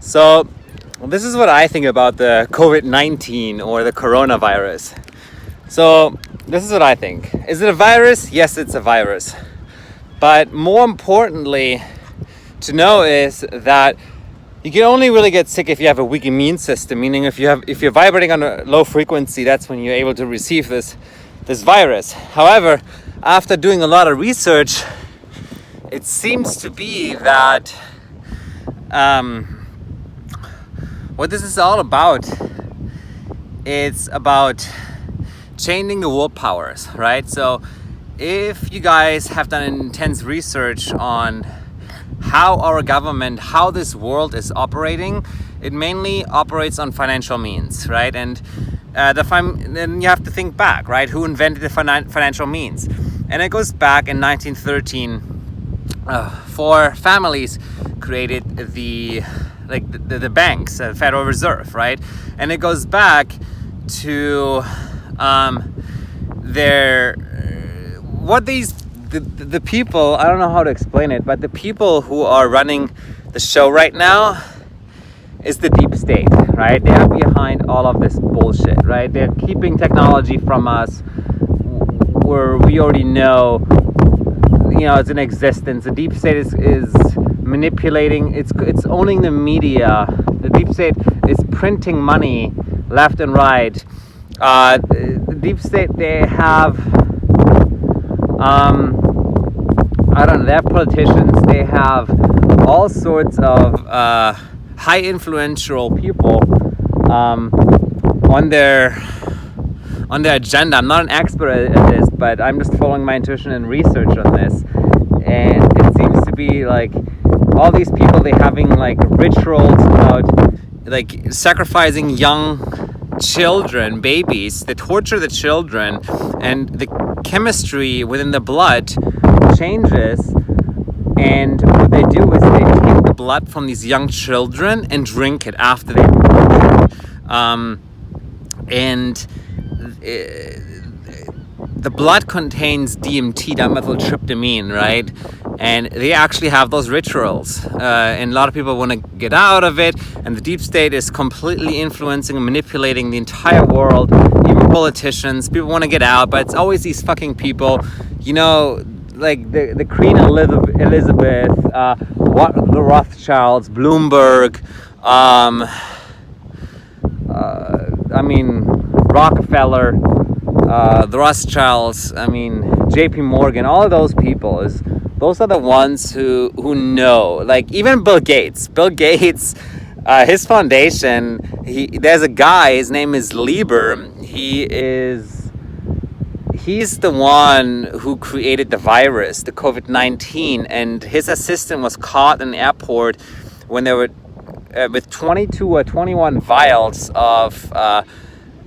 So, this is what I think about the COVID-19 or the coronavirus. So, this is what I think. Is it a virus? Yes, it's a virus. But more importantly to know is that you can only really get sick if you have a weak immune system, meaning if you're vibrating on a low frequency, that's when you're able to receive this virus. However, after doing a lot of research, it seems to be that what this is all about, it's about changing the world powers, right? So if you guys have done intense research on how our government, how this world is operating, it mainly operates on financial means, right? And then you have to think back, right? Who invented the financial means? And it goes back in 1913. Four families created the banks, Federal Reserve, right? And it goes back to the people, I don't know how to explain it, but the people who are running the show right now is the deep state, right? They are behind all of this bullshit, right? They're keeping technology from us where we already know, it's in existence. The deep state is manipulating, it's owning the media. The deep state is printing money left and right. The deep state, they have they have politicians, they have all sorts of high influential people on their agenda. I'm not an expert at this, but I'm just following my intuition and research on this. And it seems to be like all these people, they having like rituals about like sacrificing young children, babies. They torture the children, and the chemistry within the blood changes. And what they do is they take the blood from these young children and drink it after they the blood contains DMT, dimethyltryptamine, right? And they actually have those rituals. And a lot of people want to get out of it. And the deep state is completely influencing and manipulating the entire world. Even politicians, people want to get out, but it's always these fucking people, like the Queen Elizabeth, the Rothschilds, Bloomberg, Rockefeller, the Rothschilds, JP Morgan, all of those people, those are the ones who know. Like even Bill Gates, his foundation, there's a guy, his name is Lieber. He's the one who created the virus, the COVID-19, and his assistant was caught in the airport when they were with 22 or 21 vials of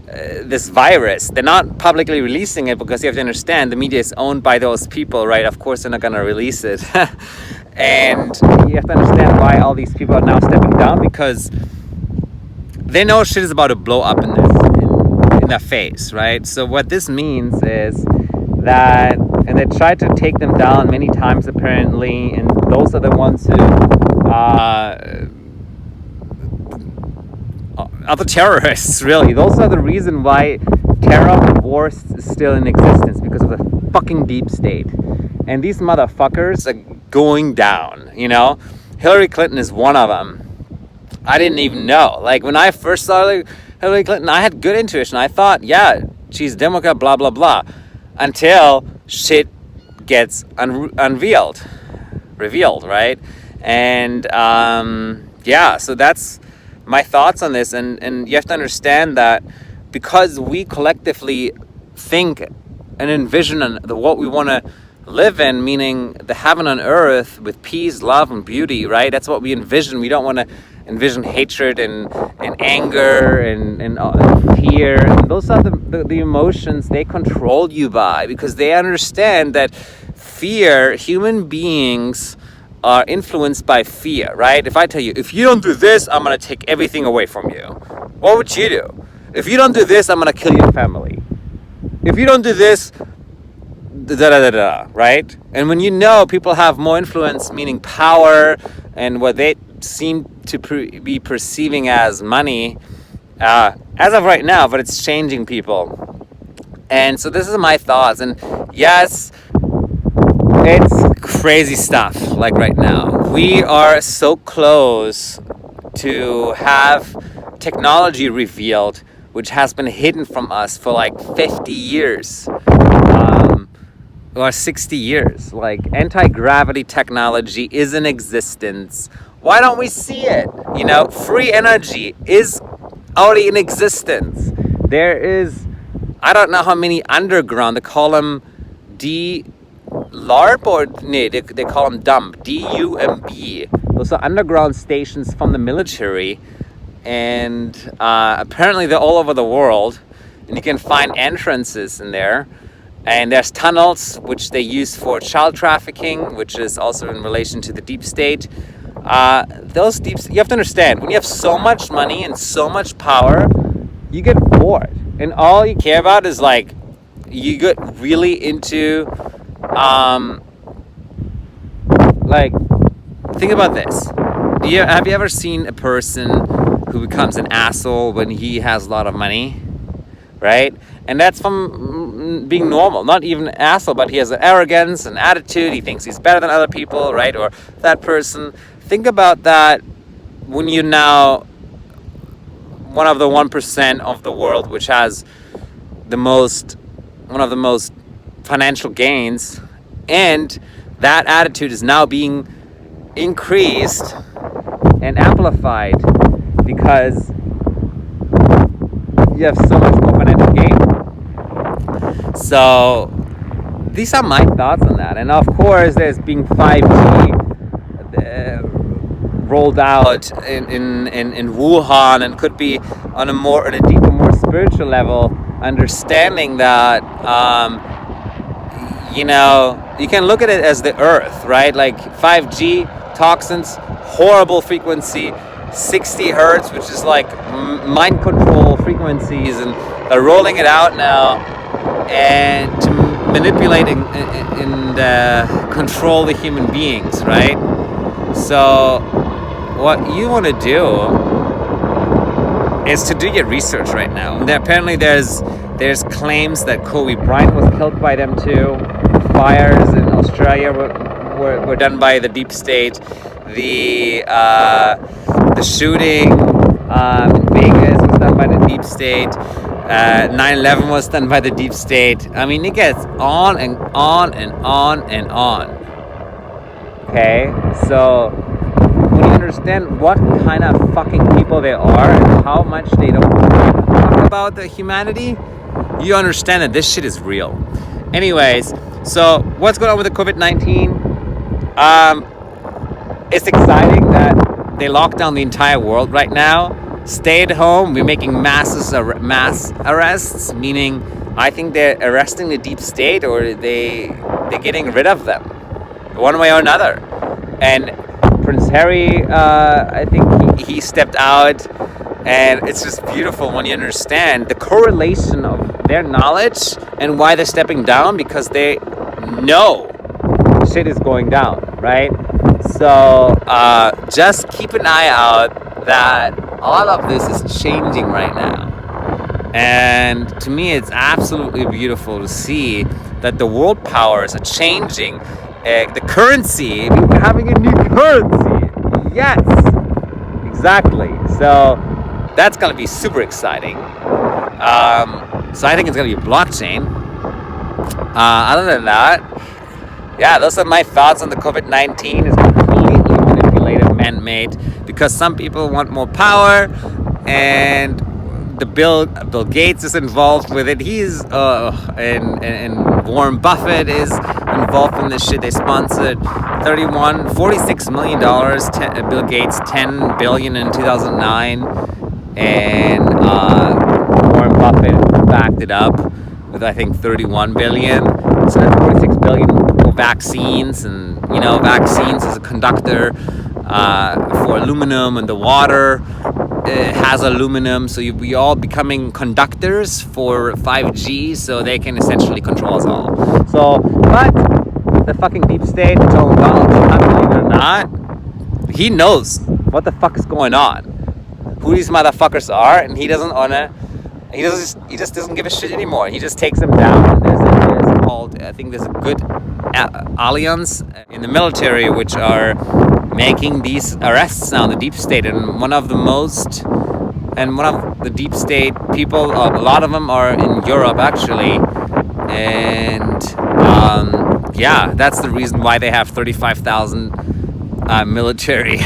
this virus. They're not publicly releasing it because you have to understand the media is owned by those people, right? Of course they're not going to release it. And you have to understand why all these people are now stepping down, because they know shit is about to blow up in their face, right? So what this means is that, and they tried to take them down many times apparently, and those are the ones who are the terrorists, really. Those are the reason why terror and war is still in existence, because of the fucking deep state. And these motherfuckers are going down, Hillary Clinton is one of them. I didn't even know. Like when I first saw Hillary Clinton, I had good intuition. I thought, yeah, she's a Democrat, blah, blah, blah. Until shit gets revealed, right? And so that's my thoughts on this. And you have to understand that because we collectively think and envision what we want to live in, meaning the heaven on earth with peace, love, and beauty, right? That's what we envision. We don't want to envision hatred and anger and fear. And those are the emotions they control you by, because they understand that fear, human beings are influenced by fear, right? If I tell you, if you don't do this, I'm going to take everything away from you. What would you do? If you don't do this, I'm going to kill your family. If you don't do this, right? And when people have more influence, meaning power, and what they seem to be perceiving as money as of right now, but it's changing people. And so this is my thoughts. And yes, it's crazy stuff like right now. We are so close to have technology revealed which has been hidden from us for like 50 years. Or 60 years. Like, anti-gravity technology is in existence. Why don't we see it? You know, free energy is already in existence. There is, I don't know how many underground, they call them LARP, or nee, they call them DUMB, D-U-M-B. Those are underground stations from the military, and apparently they're all over the world, and you can find entrances in there. And there's tunnels, which they use for child trafficking, which is also in relation to the deep state. You have to understand, when you have so much money and so much power, you get bored. And all you care about is, like, you get really into, like, think about this. Have you ever seen a person who becomes an asshole when he has a lot of money, right? And that's from being normal, not even an asshole, but he has an arrogance, an attitude, he thinks he's better than other people, right? Or that person. Think about that when you're now one of the 1% of the world, which has one of the most financial gains, and that attitude is now being increased and amplified because you have so much more financial gain. So these are my thoughts on that. And of course, there's being 5G rolled out in Wuhan, and could be on a deeper, more spiritual level, understanding that you can look at it as the earth, right? Like 5G, toxins, horrible frequency, 60 hertz, which is like mind control frequencies, and they're rolling it out now, and to manipulate and control the human beings, right? So what you want to do is to do your research right now. Apparently there's claims that Kobe Bryant was killed by them too. Fires in Australia were done by the deep state. The shooting in Vegas was done by the deep state. 9/11 was done by the deep state. I mean, it gets on and on and on and on. Okay, so when you understand what kind of fucking people they are and how much they don't talk about the humanity, you understand that this shit is real. Anyways, so what's going on with the COVID-19? It's exciting that they lock down the entire world right now. Stay at home. We're making mass arrests, meaning I think they're arresting the deep state, or they're getting rid of them one way or another. And Prince Harry, I think he stepped out, and it's just beautiful when you understand the correlation of their knowledge and why they're stepping down, because they know shit is going down, right? So just keep an eye out that all of this is changing right now. And to me, it's absolutely beautiful to see that the world powers are changing. The currency, we're having a new currency. Yes, exactly. So that's going to be super exciting. So I think it's going to be blockchain. Other than that, yeah, those are my thoughts on the COVID-19. It's completely manipulated, man-made, because some people want more power, and the Bill Gates is involved with it. He's and Warren Buffett is involved in this shit. They sponsored $46 million. Bill Gates $10 billion in 2009, and Warren Buffett backed it up with I think $31 billion. So that's $46 billion for vaccines, and vaccines is a conductor for aluminum, and the water has aluminum, so we all becoming conductors for 5G, so they can essentially control us all. So, but the fucking deep state, Donald Trump, believe it or not, he knows what the fuck is going on, who these motherfuckers are, and he just doesn't give a shit anymore. He just takes them down. There's a good alliance in the military which are making these arrests now in the deep state, and one of the deep state people, a lot of them are in Europe actually, and that's the reason why they have 35,000 military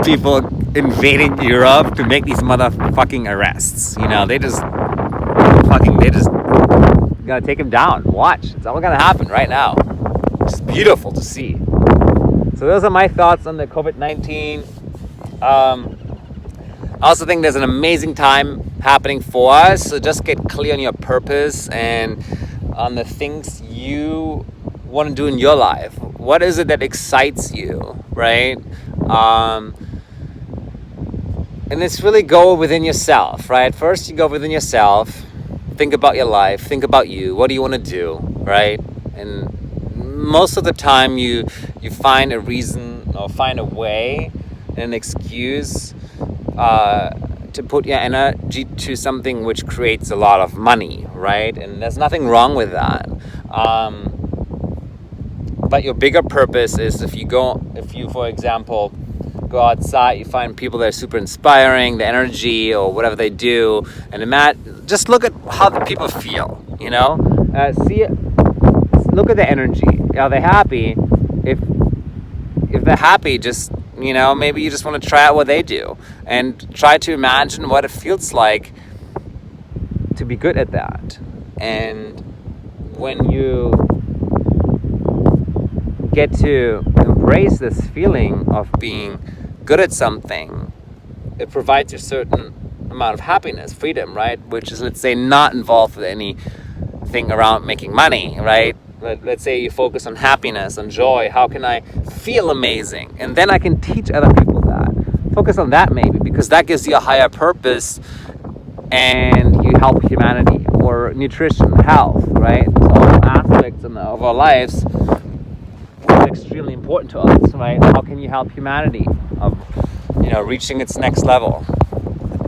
people invading Europe to make these motherfucking arrests. They just gotta take him down. Watch, it's all gonna happen right now. It's beautiful to see. So those are my thoughts on the COVID-19. I also think there's an amazing time happening for us. So just get clear on your purpose and on the things you want to do in your life. What is it that excites you, right? And it's really go within yourself, right? First, you go within yourself. Think about your life. Think about you. What do you want to do, right? And most of the time, you find a reason or find a way, an excuse to put your energy to something which creates a lot of money, right? And there's nothing wrong with that. But your bigger purpose is if you, for example, go outside, you find people that are super inspiring, the energy or whatever they do, and just look at how the people feel, look at the energy. Are they happy? If they're happy, just maybe you just want to try out what they do and try to imagine what it feels like to be good at that. And when you get to embrace this feeling of being good at something, it provides you a certain amount of happiness, freedom, right? Which is, let's say, not involved with anything around making money, right? Let's say you focus on happiness, on joy. How can I feel amazing? And then I can teach other people that. Focus on that maybe, because that gives you a higher purpose and you help humanity. Or nutrition, health, right? All aspects of our lives are extremely important to us, right? How can you help humanity of reaching its next level?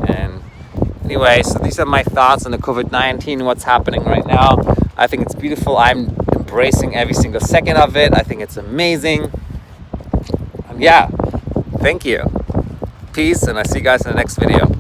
And anyway, so these are my thoughts on the COVID-19, what's happening right now. I think it's beautiful. I'm embracing every single second of it. I think it's amazing. And thank you. Peace, and I see you guys in the next video.